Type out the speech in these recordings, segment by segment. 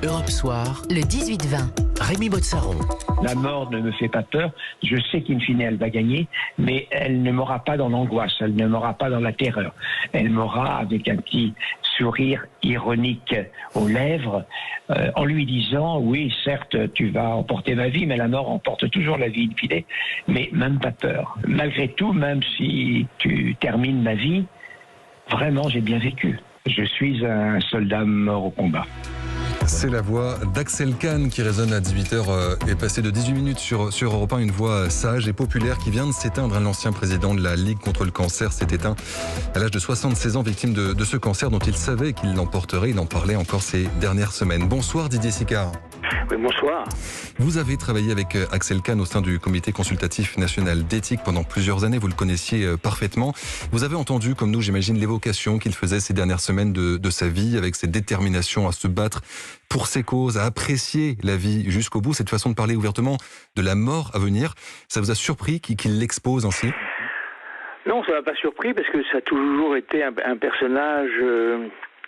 Europe Soir, le 18-20. Rémi Botsaron. La mort ne me fait pas peur. Je sais qu'in fine, elle va gagner, mais elle ne m'aura pas dans l'angoisse, elle ne m'aura pas dans la terreur. Elle m'aura avec un petit sourire ironique aux lèvres, en lui disant, oui, certes, tu vas emporter ma vie, mais la mort emporte toujours la vie in fine, mais même pas peur. Malgré tout, même si tu termines ma vie, vraiment, j'ai bien vécu. Je suis un soldat mort au combat. C'est la voix d'Axel Kahn qui résonne à 18h et passé de 18 minutes sur Europe 1, une voix sage et populaire qui vient de s'éteindre. L'ancien président de la Ligue contre le cancer s'est éteint à l'âge de 76 ans, victime de ce cancer dont il savait qu'il l'emporterait. Il en parlait encore ces dernières semaines. Bonsoir Didier Sicard. Oui, bonsoir. Vous avez travaillé avec Axel Kahn au sein du Comité consultatif national d'éthique pendant plusieurs années. Vous le connaissiez parfaitement. Vous avez entendu, comme nous, j'imagine, l'évocation qu'il faisait ces dernières semaines de sa vie, avec cette détermination à se battre pour ses causes, à apprécier la vie jusqu'au bout. Cette façon de parler ouvertement de la mort à venir, ça vous a surpris qu'il l'expose ainsi ? Non, ça m'a pas surpris parce que ça a toujours été un personnage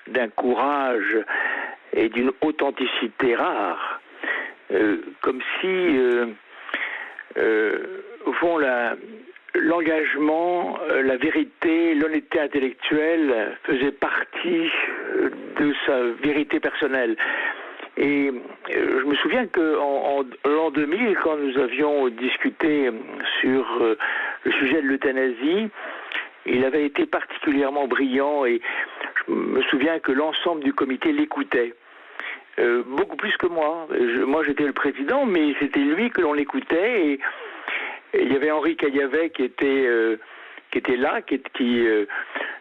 d'un courage et d'une authenticité rare. Comme si, au fond, l'engagement, la vérité, l'honnêteté intellectuelle faisaient partie de sa vérité personnelle. Et je me souviens qu'en l'an 2000, quand nous avions discuté sur le sujet de l'euthanasie, il avait été particulièrement brillant et je me souviens que l'ensemble du comité l'écoutait. Beaucoup plus que moi. Moi, j'étais le président, mais c'était lui que l'on écoutait. Et il y avait Henri Caillavet qui était là, qui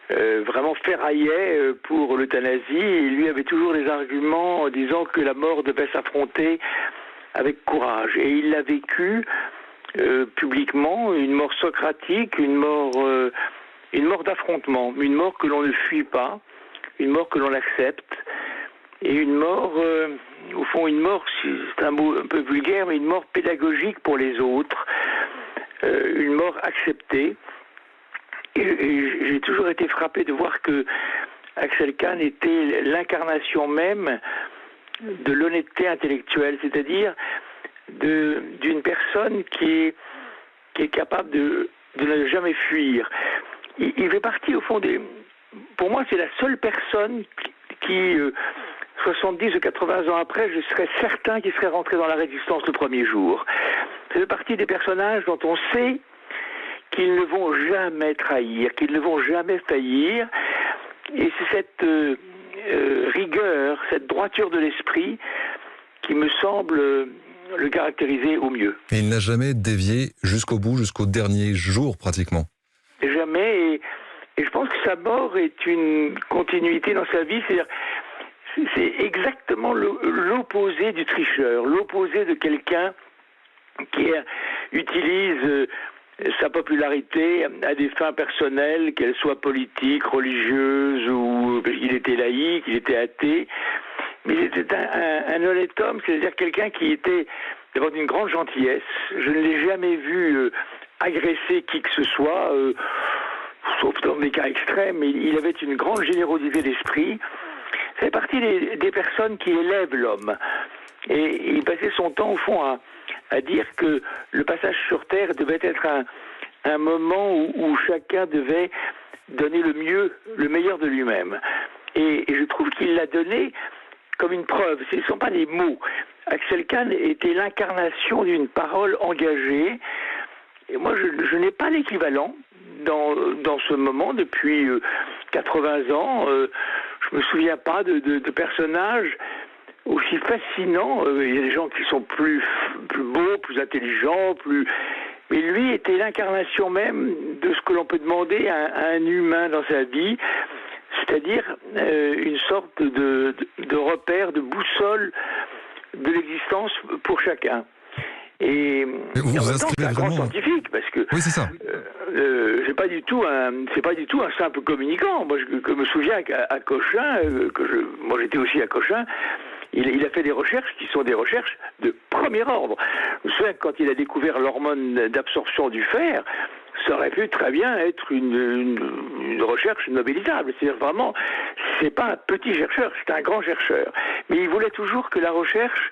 vraiment ferraillait pour l'euthanasie. Et lui avait toujours des arguments en disant que la mort devait s'affronter avec courage. Et il l'a vécu publiquement, une mort socratique, une mort d'affrontement, une mort que l'on ne fuit pas, une mort que l'on accepte. Et une mort, au fond, une mort, c'est un mot un peu vulgaire, mais une mort pédagogique pour les autres, une mort acceptée. Et j'ai toujours été frappé de voir que Axel Kahn était l'incarnation même de l'honnêteté intellectuelle, c'est-à-dire d'une personne qui est capable de ne jamais fuir. Il fait partie, au fond, pour moi, c'est la seule personne qui 70 ou 80 ans après, je serais certain qu'il serait rentré dans la résistance le premier jour. Ça fait partie des personnages dont on sait qu'ils ne vont jamais trahir, qu'ils ne vont jamais faillir. Et c'est cette rigueur, cette droiture de l'esprit qui me semble le caractériser au mieux. Et il n'a jamais dévié jusqu'au bout, jusqu'au dernier jour pratiquement. Jamais. Et je pense que sa mort est une continuité dans sa vie. C'est exactement l'opposé du tricheur, l'opposé de quelqu'un qui utilise sa popularité à des fins personnelles, qu'elles soient politiques, religieuses, ou il était laïque, il était athée. Mais il était un honnête homme, c'est-à-dire quelqu'un qui était d'abord d'une grande gentillesse. Je ne l'ai jamais vu agresser qui que ce soit, sauf dans des cas extrêmes, mais il avait une grande générosité d'esprit. C'est partie des personnes qui élèvent l'homme. Et il passait son temps, au fond, à dire que le passage sur Terre devait être un moment où chacun devait donner le meilleur de lui-même. Et je trouve qu'il l'a donné comme une preuve. Ce ne sont pas des mots. Axel Kahn était l'incarnation d'une parole engagée. Et moi, je n'ai pas l'équivalent dans ce moment depuis 80 ans. Je me souviens pas de personnages aussi fascinants. Il y a des gens qui sont plus beaux, plus intelligents, mais lui était l'incarnation même de ce que l'on peut demander à un humain dans sa vie, c'est-à-dire une sorte de repère, de boussole de l'existence pour chacun. Et vous en même temps, c'est un grand vraiment scientifique, parce que oui, c'est ça. c'est pas du tout un simple communicant. Moi, je me souviens qu'à Cochin, moi j'étais aussi à Cochin, il a fait des recherches qui sont des recherches de premier ordre. Je me souviens que quand il a découvert l'hormone d'absorption du fer, ça aurait pu très bien être une recherche nobelisable. C'est-à-dire vraiment c'est pas un petit chercheur, c'est un grand chercheur. Mais il voulait toujours que la recherche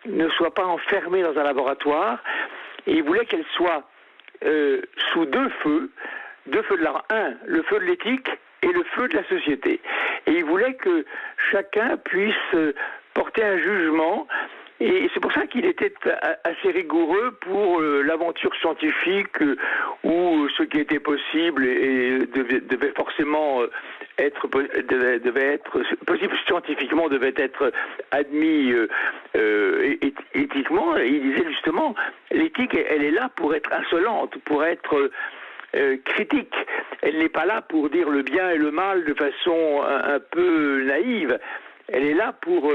ne soit pas enfermée dans un laboratoire, et il voulait qu'elle soit sous deux feux de le feu de l'éthique et le feu de la société. Et il voulait que chacun puisse porter un jugement. Et c'est pour ça qu'il était assez rigoureux pour l'aventure scientifique où ce qui était possible devait forcément devait être possible scientifiquement, devait être admis éthiquement. Et il disait justement, l'éthique, elle est là pour être insolente, pour être critique. Elle n'est pas là pour dire le bien et le mal de façon un peu naïve. Elle est là pour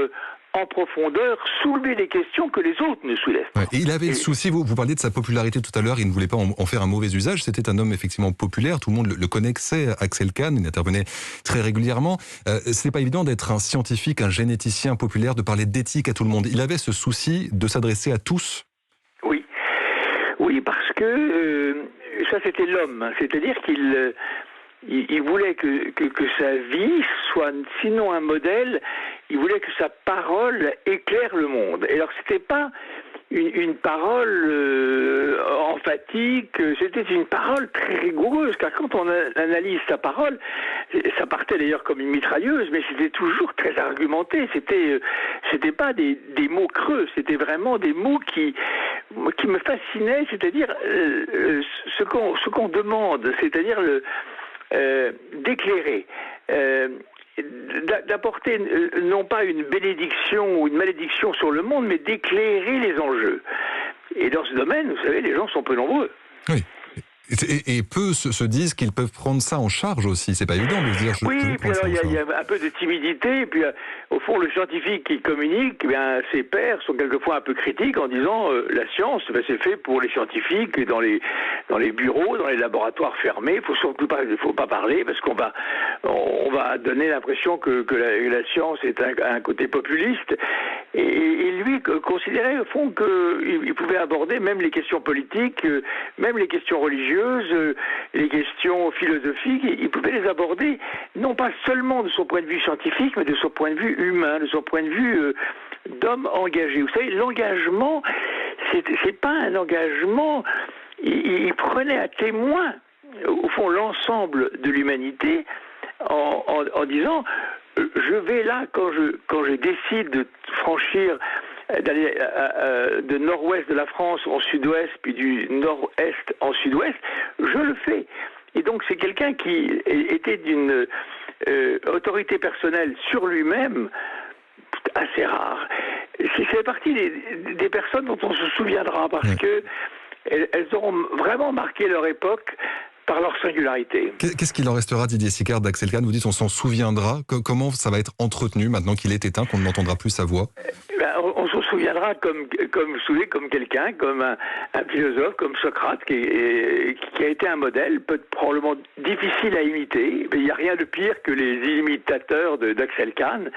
en profondeur, soulever des questions que les autres ne soulèvent pas. Ouais, et il avait le souci, vous parliez de sa popularité tout à l'heure, il ne voulait pas en faire un mauvais usage, c'était un homme effectivement populaire, tout le monde le connaissait, Axel Kahn, il intervenait très régulièrement. C'est pas évident d'être un scientifique, un généticien populaire, de parler d'éthique à tout le monde. Il avait ce souci de s'adresser à tous. Oui, parce que ça c'était l'homme, c'est-à-dire qu'il voulait que sa vie soit sinon un modèle, il voulait que sa parole éclaire le monde. Et alors c'était pas une parole emphatique, c'était une parole très rigoureuse, car quand on analyse sa parole, ça partait d'ailleurs comme une mitrailleuse, mais c'était toujours très argumenté, c'était pas des mots creux, c'était vraiment des mots qui me fascinaient, c'est-à-dire ce qu'on demande, c'est-à-dire d'éclairer, d'apporter non pas une bénédiction ou une malédiction sur le monde, mais d'éclairer les enjeux. Et dans ce domaine, vous savez, les gens sont peu nombreux. Oui. Et peu se disent qu'ils peuvent prendre ça en charge aussi. C'est pas évident de se dire. Oui, puis alors il y a un peu de timidité. Et puis au fond, le scientifique qui communique, eh bien, ses pairs sont quelquefois un peu critiques en disant la science, ben, c'est fait pour les scientifiques dans les bureaux, dans les laboratoires fermés. Il faut pas parler parce qu'on va donner l'impression que la science est un côté populiste. Et lui considérait au fond qu'il pouvait aborder même les questions politiques, même les questions religieuses, les questions philosophiques, il pouvait les aborder non pas seulement de son point de vue scientifique, mais de son point de vue humain, de son point de vue d'homme engagé. Vous savez, l'engagement, c'est pas un engagement, il prenait à témoin, au fond, l'ensemble de l'humanité en disant je vais là, quand je décide de franchir, d'aller de nord-ouest de la France en sud-ouest, puis du nord-est en sud-ouest, je le fais. Et donc c'est quelqu'un qui était d'une autorité personnelle sur lui-même assez rare. C'est fait partie des personnes dont on se souviendra, parce que elles auront vraiment marqué leur époque par leur singularité. Qu'est-ce qu'il en restera, Didier Sicard, d'Axel Kahn? Vous dites on s'en souviendra. Comment ça va être entretenu maintenant qu'il est éteint, qu'on ne n'entendra plus sa voix? On s'en souviendra comme quelqu'un, comme un philosophe, comme Socrate, qui a été un modèle, probablement difficile à imiter. Il n'y a rien de pire que les imitateurs d'Axel Kahn.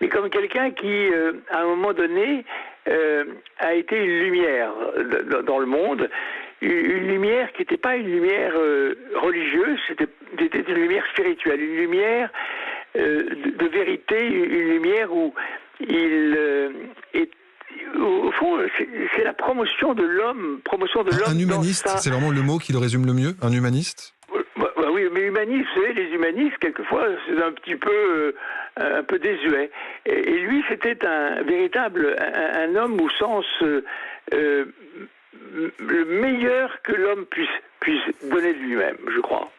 Mais comme quelqu'un qui, à un moment donné, a été une lumière dans le monde, une lumière qui n'était pas une lumière religieuse, c'était une lumière spirituelle, une lumière de vérité, une lumière où au fond, c'est la promotion de l'homme, Un humaniste, c'est vraiment le mot qui le résume le mieux, un humaniste? Oui, mais humaniste, vous savez, les humanistes, quelquefois, c'est un petit peu désuet. Et lui, c'était un homme au sens le meilleur que l'homme puisse donner de lui-même, je crois.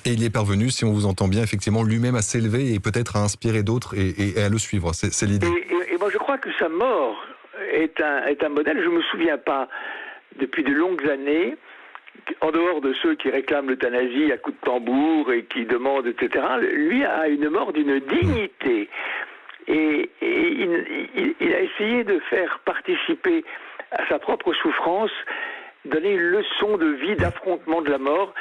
Et il est parvenu, si on vous entend bien, effectivement, lui-même à s'élever et peut-être à inspirer d'autres et à le suivre. C'est l'idée. Et moi, je crois que sa mort est un modèle. Je ne me souviens pas, depuis de longues années, en dehors de ceux qui réclament l'euthanasie à coups de tambour et qui demandent, etc., lui a une mort d'une dignité. Et il a essayé de faire participer à sa propre souffrance, donner une leçon de vie, d'affrontement de la mort.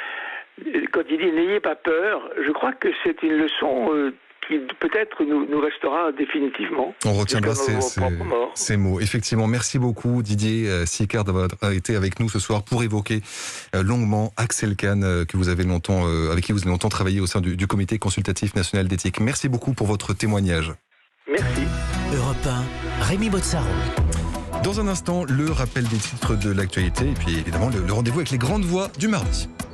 Quand il dit « n'ayez pas peur », je crois que c'est une leçon qui peut-être nous restera définitivement. On retiendra jusqu'à nos propres morts. ces mots. Effectivement, merci beaucoup Didier Sicard d'avoir été avec nous ce soir pour évoquer longuement Axel Kahn, avec qui vous avez longtemps travaillé au sein du Comité consultatif national d'éthique. Merci beaucoup pour votre témoignage. Merci. Europe 1, Rémi Botsaro. Dans un instant, le rappel des titres de l'actualité et puis évidemment le rendez-vous avec les grandes voix du mardi.